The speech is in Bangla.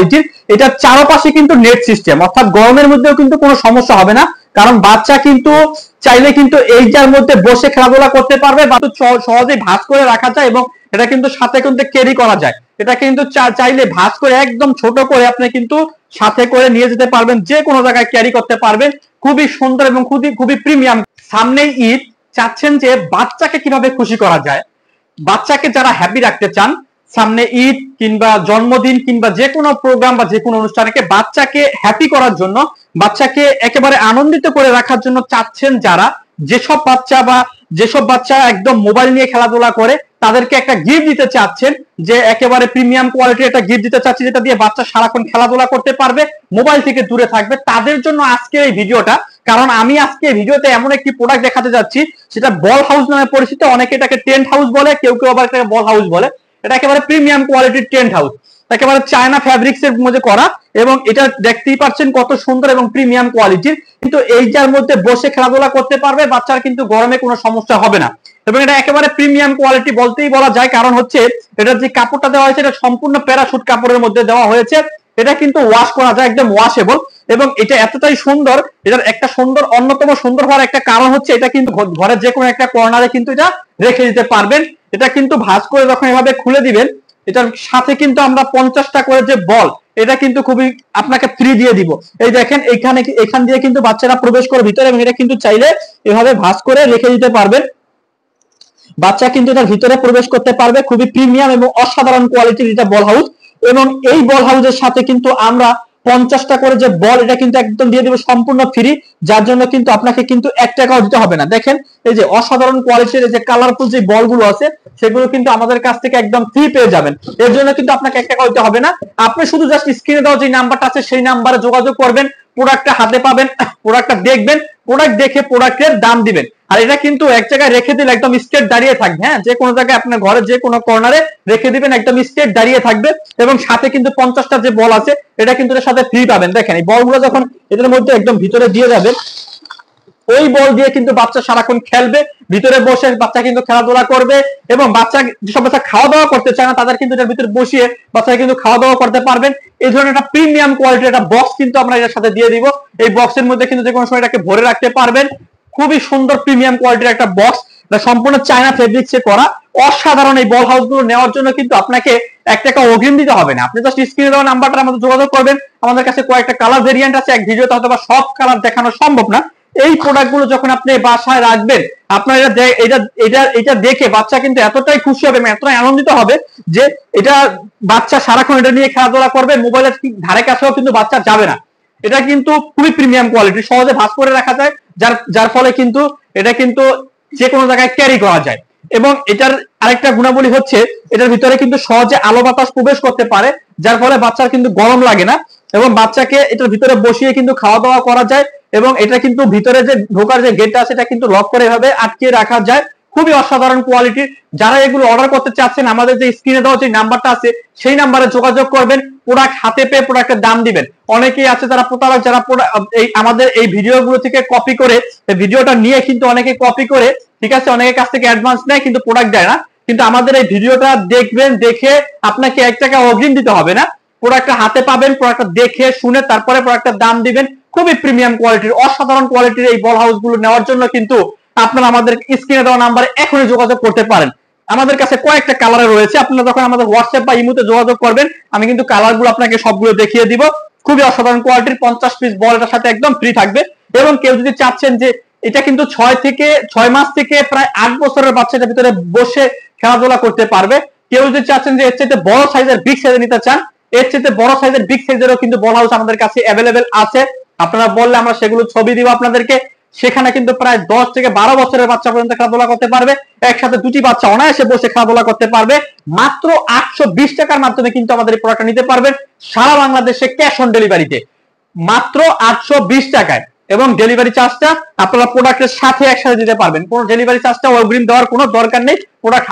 কোয়ালিটির। এটার চারপাশে কিন্তু নেট সিস্টেম, অর্থাৎ গরমের মধ্যেও কিন্তু কোনো সমস্যা হবে না, কারণ বাচ্চা কিন্তু চাইলে কিন্তু এইটার মধ্যে বসে খেলাধুলা করতে পারবে, বা সহজেই ভাঁজ করে রাখা যায় এবং এটা কিন্তু সাথে কিন্তু ক্যারি করা যায়। এটা কিন্তু চাইলে ভাঁজ করে একদম ছোট করে আপনি কিন্তু সাথে করে নিয়ে যেতে পারবেন, যে কোনো জায়গায় ক্যারি করতে পারবেন। খুবই সুন্দর এবং খুবই প্রিমিয়াম। সামনেই ঈদ, চাচ্ছেন যে বাচ্চাকে কিভাবে খুশি করা যায়, বাচ্চাকে যারা হ্যাপি রাখতে চান, সামনে ঈদ কিংবা জন্মদিন কিংবা যে কোনো প্রোগ্রাম বা যে কোনো অনুষ্ঠানকে বাচ্চাকে হ্যাপি করার জন্য, বাচ্চাকে একেবারে আনন্দিত করে রাখার জন্য চাচ্ছেন যারা, যেসব বাচ্চা একদম মোবাইল নিয়ে খেলাধুলা করে, তাদেরকে একটা গিফট দিতে চাচ্ছেন, যে একেবারে প্রিমিয়াম কোয়ালিটির একটা গিফট দিতে চাচ্ছি, যেটা দিয়ে বাচ্চা সারাক্ষণ খেলাধুলা করতে পারবে, মোবাইল থেকে দূরে থাকবে, তাদের জন্য আজকে এই ভিডিওটা। কারণ আমি আজকে ভিডিওতে এমন একটি প্রোডাক্ট দেখাতে যাচ্ছি, সেটা বল হাউস নামে পরিচিত। অনেকে এটাকে টেন্ট হাউস বলে, কেউ কেউ আবার এটাকে বল হাউস বলে। এটা একেবারে প্রিমিয়াম কোয়ালিটির টেন্ট হাউস, একেবারে চায়না ফ্যাব্রিক্স এর মধ্যে করা, এবং এটা দেখতেই পাচ্ছেন কত সুন্দর এবং প্রিমিয়াম কোয়ালিটির। কিন্তু এইটার মধ্যে বসে খেলাধুলা করতে পারবে, বাচ্চার কিন্তু গরমে কোনো সমস্যা হবে না। এবং এটা একেবারে প্রিমিয়াম কোয়ালিটি বলতেই বলা যায়, কারণ হচ্ছে এটার যে কাপড়টা দেওয়া হয়েছে, এটা সম্পূর্ণ প্যারাশুট কাপড়ের মধ্যে দেওয়া হয়েছে। এটা কিন্তু ওয়াশ করা যায়, একদম ওয়াশেবল। এবং এটা এতটাই সুন্দর, এটার একটা অন্যতম সুন্দর হওয়ার একটা কারণ হচ্ছে এটা কিন্তু ঘরের যে কোনো একটা কর্নারে কিন্তু এটা রেখে দিতে পারবেন। এটা কিন্তু ভাঁজ করে যখন এভাবে খুলে দিবেন, এটার সাথে কিন্তু আমরা 50টা করে যে বল, এটা কিন্তু খুবই আপনাকে ফ্রি দিয়ে দিব। এই দেখেন, এখান দিয়ে কিন্তু বাচ্চারা প্রবেশ করে ভিতরে, এবং এটা কিন্তু চাইলে এভাবে ভাঁজ করে রেখে দিতে পারবেন, বাচ্চা কিন্তু এটার ভিতরে প্রবেশ করতে পারবে। খুবই প্রিমিয়াম এবং অসাধারণ কোয়ালিটির এটা বল হাউস। এবং এই বল হাউসের সাথে কিন্তু আমরা 50টা করে যে বল, এটা কিন্তু একদম দিয়ে দেবো সম্পূর্ণ ফ্রি, যার জন্য কিন্তু আপনাকে কিন্তু 1 টাকাও দিতে হবে না। দেখেন, এই যে অসাধারণ কোয়ালিটির যে কালারফুল যে বলগুলো আছে, সেগুলো কিন্তু আমাদের কাছ থেকে একদম ফ্রি পেয়ে যাবেন। এর জন্য কিন্তু আপনাকে 1 টাকাও দিতে হবে না। আপনি শুধু জাস্ট স্ক্রিনে দেওয়া যে নাম্বারটা আছে, সেই নাম্বারে যোগাযোগ করবেন, প্রোডাক্টটা হাতে পাবেন, প্রোডাক্টটা দেখবেন, প্রোডাক্ট দেখে প্রোডাক্টের দাম দিবেন। আর এটা কিন্তু এক জায়গায় রেখে দিলে একদম স্ট্রেট দাঁড়িয়ে থাকবে। হ্যাঁ, যে কোনো জায়গায় আপনার ঘরের যে কোনো কর্নারে রেখে দিবেন, একদম স্ট্রেট দাঁড়িয়ে থাকবে। এবং সাথে কিন্তু 50টা যে বল আছে, এটা কিন্তু এর সাথে ফ্রি পাবেন। দেখেন, এই বলগুলো যখন এদের মধ্যে একদম ভিতরে দিয়ে যাবেন, ওই বল দিয়ে কিন্তু বাচ্চা সারাক্ষণ খেলবে, ভিতরে বসে বাচ্চা কিন্তু খেলাধুলা করবে। এবং যেসব বাচ্চা খাওয়া দাওয়া করতে চায় না, তাদের কিন্তু এটার ভিতরে বসিয়ে বাচ্চা কিন্তু খাওয়া দাওয়া করতে পারবেন। এই ধরনের একটা প্রিমিয়াম কোয়ালিটির একটা বক্স কিন্তু আমরা এর সাথে দিয়ে দিব। এই বক্সের মধ্যে কিন্তু যে কোনো সময় এটাকে ভরে রাখতে পারবেন। খুবই সুন্দর প্রিমিয়াম কোয়ালিটির একটা বক্স, সম্পূর্ণ চায়না ফেব্রিক্সে করা। অসাধারণ এই বল হাউস গুলো নেওয়ার জন্য কিন্তু আপনাকে 1 টাকা অগ্রিম দিতে হবে না। আপনি জাস্ট স্ক্রিনে দেওয়া নাম্বারটা আমাদের যোগাযোগ করবেন। আমাদের কাছে কয়েকটা কালার ভেরিয়েন্ট আছে, এক ভিডিওতে হয়তো বা সব কালার দেখানো সম্ভব না। এই প্রোডাক্ট গুলো যখন আপনি বাসায় রাখবেন, আপনার এটা দেখে বাচ্চা কিন্তু এতটাই খুশি হবে, এতটাই আনন্দিত হবে, যে এটা বাচ্চা সারাক্ষণ এটা নিয়ে খেলাধুলা করবে, মোবাইলের ধারে কাছেও কিন্তু বাচ্চা যাবে না। এটা কিন্তু খুবই প্রিমিয়াম কোয়ালিটি, সহজে ভাঁজ করে রাখা যায়, যার ফলে কিন্তু এটা কিন্তু যে কোনো জায়গায় ক্যারি করা যায়। এবং এটার আরেকটা গুণাবলী হচ্ছে, এটার ভিতরে কিন্তু সহজে আলো বাতাস প্রবেশ করতে পারে, যার ফলে বাচ্চার কিন্তু গরম লাগে না। এবং বাচ্চাকে এটার ভিতরে বসিয়ে কিন্তু খাওয়া দাওয়া করা যায়। এবং এটা কিন্তু ভিতরে যে ঢোকার যে গেটটা আছে, এটা কিন্তু লক করে এভাবে আটকে রাখা যায়। খুবই অসাধারণ কোয়ালিটির। যারা এগুলো অর্ডার করতে চাচ্ছেন, আমাদের যে স্ক্রিনে দেওয়া যে নাম্বারটা আছে, সেই নাম্বারে যোগাযোগ করবেন, প্রোডাক্ট হাতে পেয়ে প্রোডাক্টের দাম দিবেন। অনেকেই আছে যারা প্রতারক, যারা আমাদের এই ভিডিওগুলো থেকে কপি করে, ভিডিওটা নিয়ে কিন্তু অনেকে কপি করে, ঠিক আছে, অনেকের কাছ থেকে অ্যাডভান্স নেয় কিন্তু প্রোডাক্ট দেয় না। কিন্তু আমাদের এই ভিডিওটা দেখবেন, দেখে আপনাকে 1 টাকা অগ্রিম দিতে হবে না। প্রোডাক্টটা হাতে পাবেন, প্রোডাক্টটা দেখে শুনে তারপরে প্রোডাক্টের দাম দিবেন। খুবই প্রিমিয়াম কোয়ালিটির, অসাধারণ কোয়ালিটির এই বল হাউস গুলো নেওয়ার জন্য কিন্তু আপনারা আমাদের স্ক্রিনে দেওয়া নাম্বারে এখনই যোগাযোগ করতে পারেন। আমাদের কাছে কয়েকটা কালারে রয়েছে, আপনারা যখন আমাদের হোয়াটসঅ্যাপ বা ইমোতে যোগাযোগ করবেন, আমি কিন্তু কালার গুলো আপনাকে সবগুলো দেখিয়ে দিব। খুবই অসাধারণ কোয়ালিটির 50 পিস বল এটার সাথে একদম ফ্রি থাকবে। এবং কেউ যদি চাচ্ছেন যে এটা কিন্তু 6 মাস থেকে প্রায় 8 বছরের বাচ্চাটার ভিতরে বসে খেলাধুলা করতে পারবে। কেউ যদি চাচ্ছেন যে এর চাইতে বড় সাইজের বিগ সাইজের নিতে চান, এর চাইতে বড় সাইজের বিগ সাইজেরও কিন্তু বল হাউস আমাদের কাছে অ্যাভেলেবেল আছে। আপনারা বললে আমরা সেগুলো ছবি দিব আপনাদেরকে। সেখানে কিন্তু প্রায় 10 থেকে 12 বছরের বাচ্চা পর্যন্ত খেলাধুলা করতে পারবে। একসাথে 2টি বাচ্চা অনায়াসে বসে খেলাধুলা করতে পারবে। মাত্র 820 টাকার মাধ্যমে কিন্তু আমাদের এই প্রোডাক্টটা নিতে পারবেন, সারা বাংলাদেশে ক্যাশ অন ডেলিভারিতে, মাত্র 820 টাকায়। এবং ডেলিভারি চার্জটা আপনারা প্রোডাক্টের সাথে একসাথে দিতে পারবেন। কোনো ডেলিভারি চার্জটা অগ্রিম দেওয়ার কোনো দরকার নেই। প্রোডাক্ট